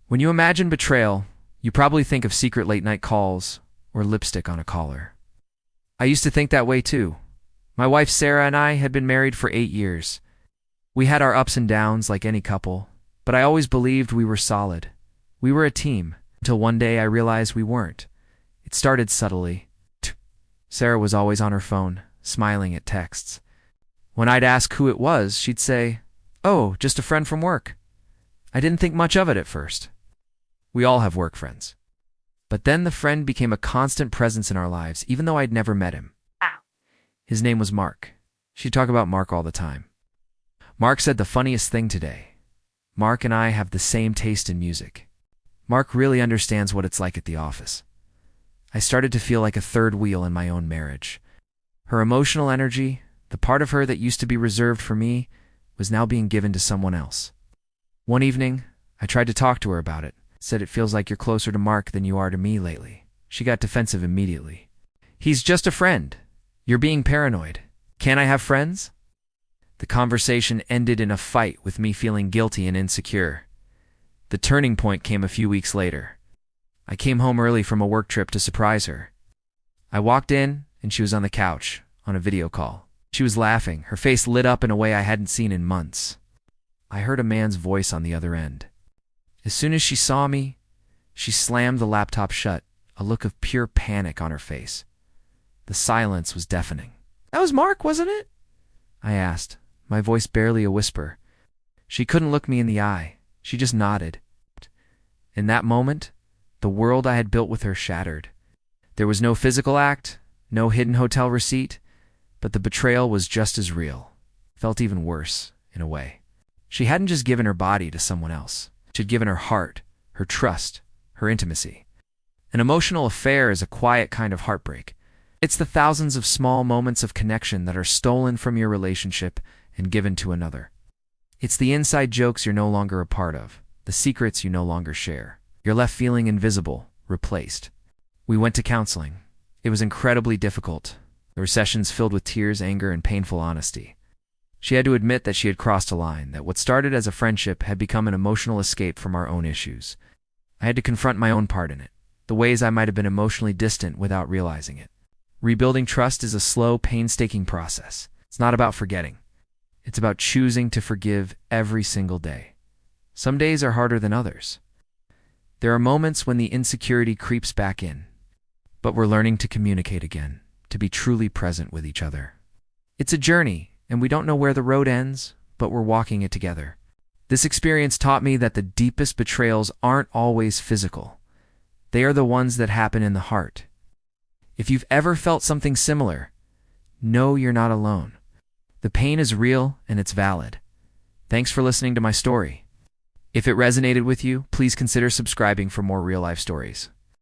When you imagine betrayal, you probably think of secret late-night calls or lipstick on a collar. I used to think that way too. My wife Sarah and I had been married for 8 years. We had our ups and downs like any couple, but I always believed we were solid. We were a team, until one day I realized we weren't. It started subtly. Sarah was always on her phone, smiling at texts. When I'd ask who it was, she'd say, "Oh, just a friend from work." I didn't think much of it at first. We all have work friends. But then the friend became a constant presence in our lives, even though I'd never met him. His name was Mark. She'd talk about Mark all the time. Mark said the funniest thing today. Mark and I have the same taste in music. Mark really understands what it's like at the office. I started to feel like a third wheel in my own marriage. Her emotional energy, the part of her that used to be reserved for me, was now being given to someone else. One evening, I tried to talk to her about it, said it feels like you're closer to Mark than you are to me lately. She got defensive immediately. "He's just a friend. You're being paranoid. Can't I have friends?" The conversation ended in a fight with me feeling guilty and insecure. The turning point came a few weeks later. I came home early from a work trip to surprise her. I walked in, and she was on the couch, on a video call. She was laughing, her face lit up in a way I hadn't seen in months. I heard a man's voice on the other end. As soon as she saw me, she slammed the laptop shut, a look of pure panic on her face. The silence was deafening. "That was Mark, wasn't it?" I asked, my voice barely a whisper. She couldn't look me in the eye. She just nodded. In that moment, the world I had built with her shattered. There was no physical act, no hidden hotel receipt, but the betrayal was just as real. Felt even worse, in a way. She hadn't just given her body to someone else. She'd given her heart, her trust, her intimacy. An emotional affair is a quiet kind of heartbreak. It's the thousands of small moments of connection that are stolen from your relationship and given to another. It's the inside jokes you're no longer a part of, the secrets you no longer share. You're left feeling invisible, replaced. We went to counseling. It was incredibly difficult. There were sessions filled with tears, anger, and painful honesty. She had to admit that she had crossed a line, that what started as a friendship had become an emotional escape from our own issues. I had to confront my own part in it, the ways I might have been emotionally distant without realizing it. Rebuilding trust is a slow, painstaking process. It's not about forgetting. It's about choosing to forgive every single day. Some days are harder than others. There are moments when the insecurity creeps back in, but we're learning to communicate again, to be truly present with each other. It's a journey, and we don't know where the road ends, but we're walking it together. This experience taught me that the deepest betrayals aren't always physical. They are the ones that happen in the heart. If you've ever felt something similar, know you're not alone. The pain is real and it's valid. Thanks for listening to my story. If it resonated with you, please consider subscribing for more real-life stories.